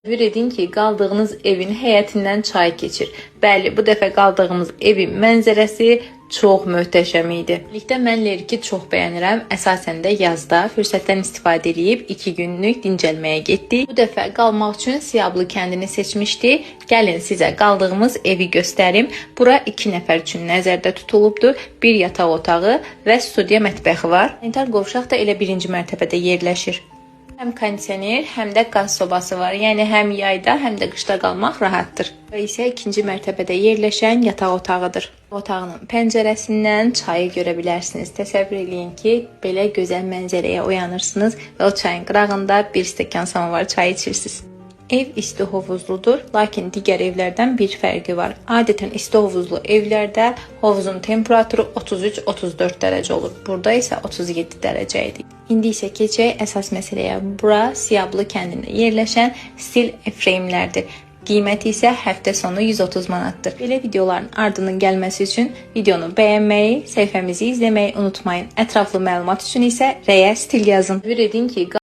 Təsəvvür edin ki, qaldığınız evin həyətindən çay keçir. Bəli, bu dəfə qaldığımız evin mənzərəsi çox möhtəşəm idi. Birlikdə mən leriki çox bəyənirəm. Əsasən də yazda fürsətdən istifadə edib 2 günlük dincəlməyə getdik. Bu dəfə qalmaq üçün Siyablı kəndini seçmişdik. Gəlin sizə qaldığımız evi göstərim. Bura 2 nəfər üçün nəzərdə tutulubdur. Bir yataq otağı və studiya mətbəxi var. Sanitar qovşaq da elə 1-ci mərtəbədə yerləşir. Həm kondisioner, həm də qaz sobası var. Yəni həm yayda, həm də qışda qalmaq rahatdır. Və isə 2-ci mərtəbədə yerləşən yataq otağıdır. Otağının pəncərəsindən çayı görə bilərsiniz. Təsəvvür edin ki, belə gözəl mənzərəyə oyanırsınız və o çayın qırağında bir stəkan samovar çay içirsiniz. Ev isti hovuzludur, lakin digər evlərdən bir fərqi var. Adətən isti hovuzlu evlərdə hovuzun temperaturu 33-34 dərəcə olur. Burada isə 37 dərəcə idi. İndi isə keçək əsas məsələyə. Bura Siyablı kəndində yerləşən stil efreymlərdir. Qiyməti isə həftə sonu 130 manatdır. Belə videoların ardının gəlməsi üçün videonu bəyənməyi, səhifəmizi izləməyi unutmayın. Ətraflı məlumat üçün isə rəyə stil yazın. Təsəvvür edin ki,